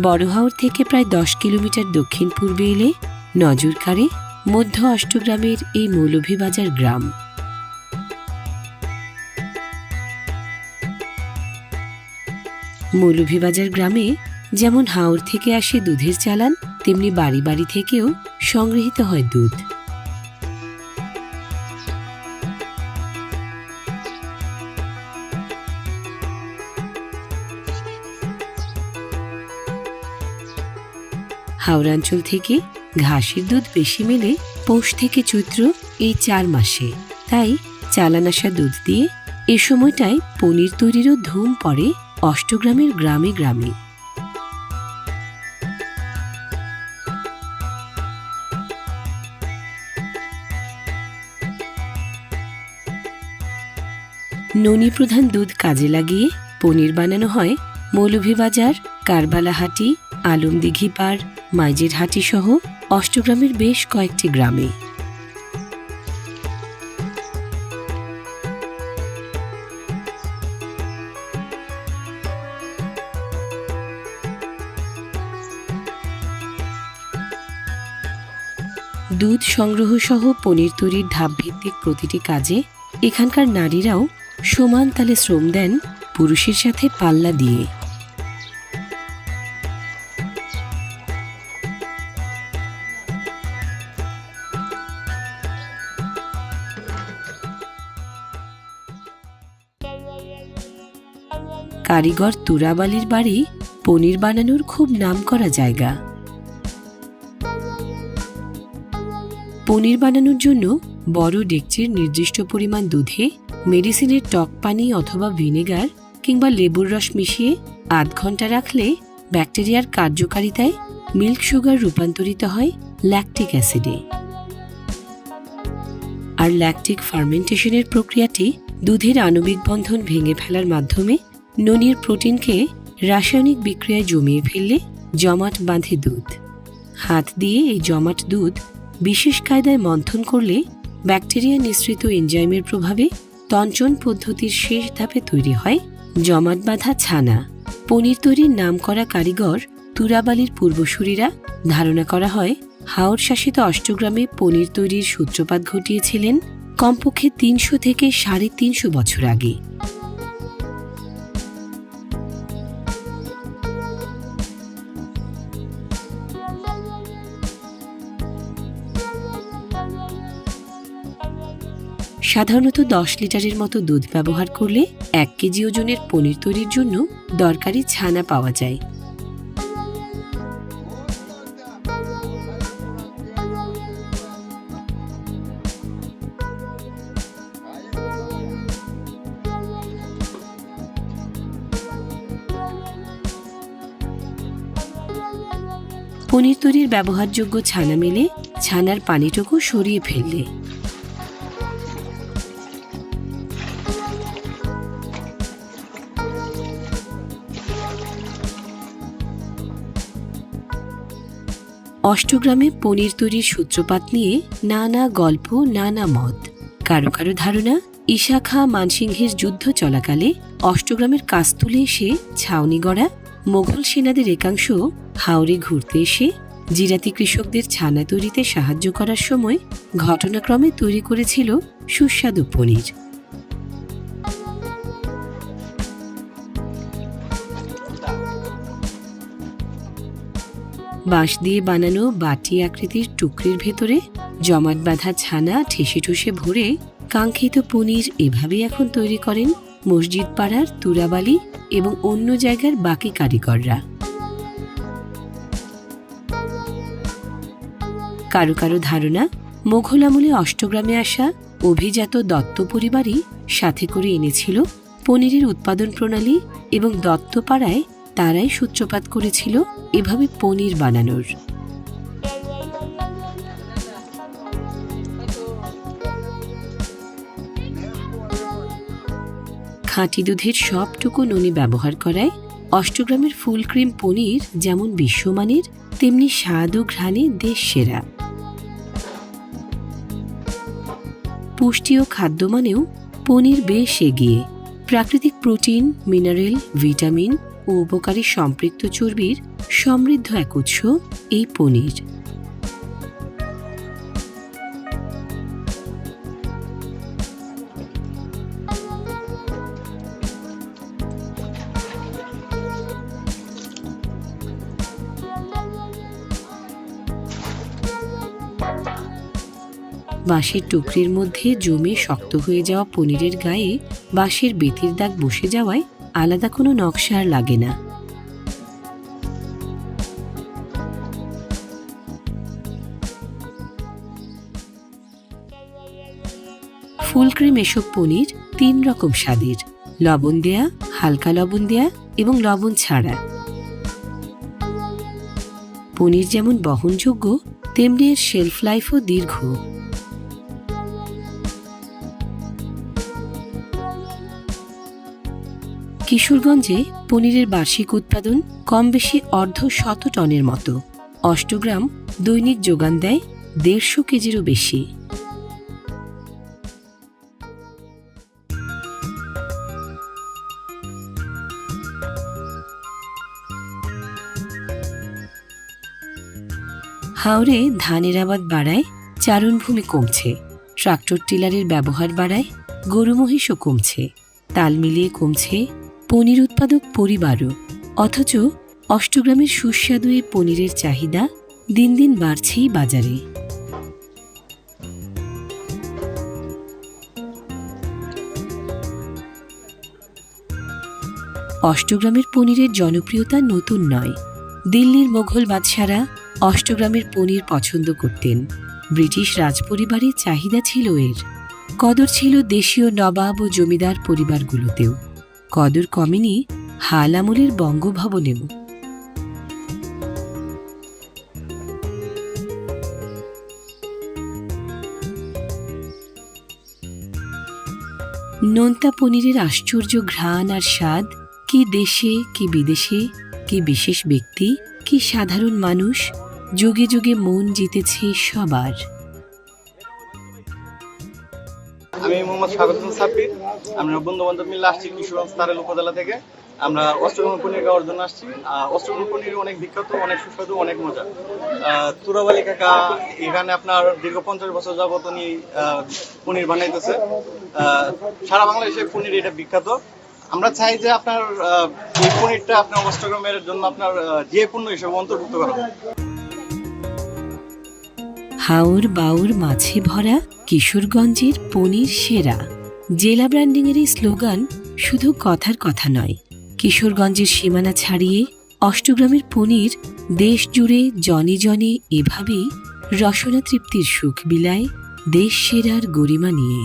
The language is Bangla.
বড় হাওর থেকে প্রায় 10 কিলোমিটার দক্ষিণ পূর্বে এলে নজর কাড়ে মধ্য অষ্টগ্রামের এই মৌলভীবাজার গ্রাম। মৌলভীবাজার গ্রামে যেমন হাওর থেকে আসে দুধের চালান, তেমনি বাড়ি বাড়ি থেকেও সংগৃহীত হয় দুধ। হাওড়াঞ্চল থেকে ঘাসের দুধ বেশি মেলে পৌষ থেকে চৈত্র এই 4 মাসে। তাই চালান আসা দুধ দিয়ে এ সময়টায় পনির তৈরিরও ধুম পড়ে অষ্টগ্রামের গ্রামে গ্রামে। ননি প্রধান দুধ কাজে লাগিয়ে পনির বানানো হয় মৌলভীবাজার, কারবালাহাটি, আলমদিঘিপাড়, মাইজেরহাটি সহ অষ্টগ্রামের বেশ কয়েকটি গ্রামে। দুধ সংগ্রহ সহ পনির তৈরির ধাপভিত্তিক প্রতিটি কাজে এখানকার নারীরাও সমান তালে শ্রম দেন পুরুষের সাথে পাল্লা দিয়ে। কারিগর তুরাবালির বাড়ি পনির বানানোর খুব নামকরা জায়গা। পনির বানানোর জন্য বড় ডেকচির নির্দিষ্ট পরিমাণ দুধে মেডিসিনের টক পানি অথবা ভিনেগার কিংবা লেবুর রস মিশিয়ে আধ ঘন্টা রাখলে ব্যাকটেরিয়ার কার্যকারিতায় মিল্ক সুগার রূপান্তরিত হয় ল্যাকটিক অ্যাসিডে। আর ল্যাকটিক ফার্মেন্টেশনের প্রক্রিয়াটি দুধের আণবিক বন্ধন ভেঙে ফেলার মাধ্যমে ননির প্রোটিনকে রাসায়নিক বিক্রিয়ায় জমিয়ে ফেললে জমাট বাঁধে দুধ। হাত দিয়ে এই জমাট দুধ বিশেষ কায়দায় মন্থন করলে ব্যাকটেরিয়া নিঃসৃত এনজাইমের প্রভাবে তঞ্চন পদ্ধতির শেষ ধাপে তৈরি হয় জমাট বাঁধা ছানা। পনির তৈরির নামকরা কারিগর তুরাবালির পূর্বসূরীরা ধারণা করা হয় হাওর শাসিত অষ্টগ্রামে পনির তৈরির সূত্রপাত ঘটিয়েছিলেন কমপক্ষে 300 থেকে 350 বছর আগে। সাধারণত 10 লিটারের মতো দুধ ব্যবহার করলে 1 কেজি ওজনের পনির তৈরির জন্য দরকারি ছানা পাওয়া যায়। পনির তৈরির ব্যবহারযোগ্য ছানা মেলে ছানার পানিটুকু সরিয়ে ফেললে অষ্টগ্রামে পনির তৈরির সূত্রপাত নিয়ে নানা গল্প, নানা মত। কারো কারো ধারণা ঈশা খাঁ মানসিংহের যুদ্ধ চলাকালে অষ্টগ্রামের কাস্তুলে এসে ছাউনি গড়া মোগল সেনাদের একাংশ হাওরে ঘুরতে এসে জিরাতি কৃষকদের ছানা তৈরিতে সাহায্য করার সময় ঘটনাক্রমে তৈরি করেছিল সুস্বাদু পনির। বাঁশ দিয়ে বানানো বাটি আকৃতির টুকরির ভেতরে জমাট বাঁধা ছানা ঠেসে ঠুসে ভরে কাঙ্ক্ষিত পনির এভাবেই এখন তৈরি করেন মসজিদ পাড়ার তুরাবালি এবং অন্য জায়গার বাকি কারিগররা। কারো কারো ধারণা মোঘল আমলে অষ্টগ্রামে আসা অভিজাত দত্ত পরিবারই সাথে করে এনেছিল পনিরের উৎপাদন প্রণালী এবং দত্তপাড়ায় তারাই সূত্রপাত করেছিল এভাবে পনির বানানোর। খাঁটি দুধের সবটুকু ননি ব্যবহার করায় অষ্টগ্রামের ফুল ক্রিম পনির যেমন বিশ্বমানের, তেমনি স্বাদ ও ঘ্রাণে দেশ সেরা। পুষ্টি ও খাদ্যমানেও পনির বেশ এগিয়ে। প্রাকৃতিক প্রোটিন, মিনারেল, ভিটামিন ও উপকারী সম্পৃক্ত চর্বির সমৃদ্ধ এক উৎস এই পনির। বাঁশের টুকরির মধ্যে জমে শক্ত হয়ে যাওয়া পনিরের গায়ে বাঁশের বেতির দাগ বসে যাওয়ায় আলাদা কোনো নকশা আর লাগে না। ফুল ক্রিম এসব পনির 3 রকম স্বাদের: লবণ দেয়া, হালকা লবণ দেয়া এবং লবণ ছাড়া। পনির যেমন বহনযোগ্য, তেমনি এর শেলফ লাইফও দীর্ঘ। কিশোরগঞ্জে পনিরের বার্ষিক উৎপাদন কম বেশি 150 টনের মতো। অষ্টগ্রাম দৈনিক যোগান দেয় 150 কেজিরও বেশি। হাওরে ধানের আবাদ বাড়ায়, চারণভূমি কমছে। ট্রাক্টর টিলারের ব্যবহার বাড়ায়, গরু মহিষও কমছে। তাল মিলিয়ে কমছে পনির উৎপাদক পরিবারও। অথচ অষ্টগ্রামের সুস্বাদু এই পনিরের চাহিদা দিন দিন বাড়ছেই বাজারে। অষ্টগ্রামের পনিরের জনপ্রিয়তা নতুন নয়। দিল্লির মোঘল বাদশারা অষ্টগ্রামের পনির পছন্দ করতেন। ব্রিটিশ রাজপরিবারের চাহিদা ছিল এর। কদর ছিল দেশীয় নবাব ও জমিদার পরিবারগুলোতেও। কদর কমেনি হাল আমলের বঙ্গভবনেও। নোনতা পনিরের আশ্চর্য ঘ্রাণ আর স্বাদ কি দেশে, কি বিদেশে, কি বিশেষ ব্যক্তি, কি সাধারণ মানুষ, যুগে যুগে মন জিতেছে সবার। আমি মোহাম্মদ স্বাগত সাব্বির। আমরা বন্ধু বান্ধব মিলে আসছি কিশোরগঞ্জ তারেল উপজেলা থেকে। আমরা অষ্টগ্রামের পনির খাওয়ার জন্য আসছি। অষ্টগ্রামের পনির অনেক বিখ্যাত, অনেক সুস্বাদু, অনেক মজা। তুরাবালি কাকা এখানে আপনার দীর্ঘ 50 বছর যাবত উনি পনির বানাইতেছে। সারা বাংলাদেশে পনির এটা বিখ্যাত। আমরা চাই যে আপনার এই পনিরটা আপনার অষ্টগ্রামের জন্য আপনার যে পণ্য হিসেবে অন্তর্ভুক্ত করা হয়। হাওর বাউর মাছে ভরা, কিশোরগঞ্জের পনির সেরা। জেলা ব্র্যান্ডিংয়ের এই স্লোগান শুধু কথার কথা নয়। কিশোরগঞ্জের সীমানা ছাড়িয়ে অষ্টগ্রামের পনির দেশ জুড়ে জনে জনে এভাবেই রসনা তৃপ্তির সুখ বিলায় দেশ সেরার গরিমা নিয়ে।